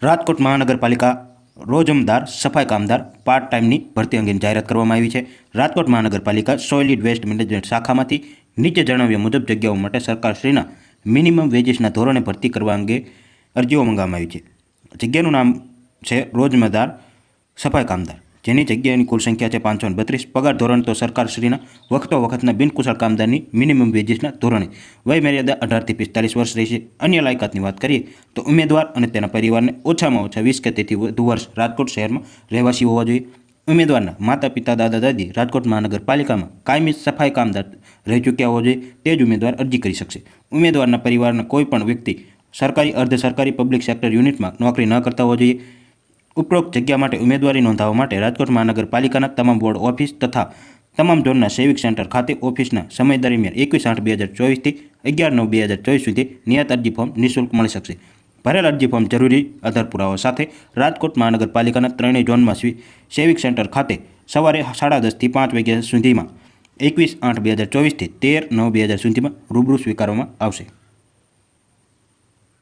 રાજકોટ મહાનગરપાલિકા રોજમદાર સફાઈ કામદાર પાર્ટ ટાઈમની ભરતી અંગેની જાહેરાત કરવામાં આવી છે। રાજકોટ મહાનગરપાલિકા સોલિડ વેસ્ટ મેનેજમેન્ટ શાખામાંથી નીચે જણાવ્યા મુજબ જગ્યાઓ માટે સરકારશ્રીના મિનિમમ વેજીસના ધોરણે ભરતી કરવા અંગે અરજીઓ મંગાવવામાં આવી છે। જગ્યાનું નામ છે રોજમદાર સફાઈ કામદાર, જેની જગ્યાની કુલ સંખ્યા છે 532। પગાર ધોરણ તો સરકારશ્રીના વખતના બિનકુશળ કામદારની મિનિમમ વેજીસના ધોરણે। વય મર્યાદા 18 થી 45 વર્ષ રહેશે। અન્ય લાયકાતની વાત કરીએ તો ઉમેદવાર અને તેના પરિવારને ઓછામાં ઓછા 20 કે તેથી વધુ વર્ષ રાજકોટ શહેરમાં રહેવાસી હોવા જોઈએ। ઉમેદવારના માતા પિતા દાદા દાદી રાજકોટ મહાનગરપાલિકામાં કાયમી સફાઈ કામદાર રહી ચૂક્યા હોવા જોઈએ, તે જ ઉમેદવાર અરજી કરી શકશે। ઉમેદવારના પરિવારના કોઈ પણ વ્યક્તિ સરકારી, અર્ધ સરકારી, પબ્લિક સેક્ટર યુનિટમાં નોકરી ન કરતા હોવા જોઈએ। ઉપરોક્ત જગ્યા માટે ઉમેદવારી નોંધાવવા માટે રાજકોટ મહાનગરપાલિકાના તમામ વોર્ડ ઓફિસ તથા તમામ ઝોનના સેવિક સેન્ટર ખાતે ઓફિસના સમય દરમિયાન 21/8/2024 થી 11/9/2024 સુધી નિયત અરજી ફોર્મ નિઃશુલ્ક મળી શકશે। ભરેલ અરજી ફોર્મ જરૂરી આધાર પુરાવા સાથે રાજકોટ મહાનગરપાલિકાના ત્રણેય ઝોનમાં સેવિક સેન્ટર ખાતે સવારે 10:30 થી 5 વાગ્યા સુધીમાં 21/8/2024 થી 13/9/2024 સુધીમાં રૂબરૂ સ્વીકારવામાં આવશે।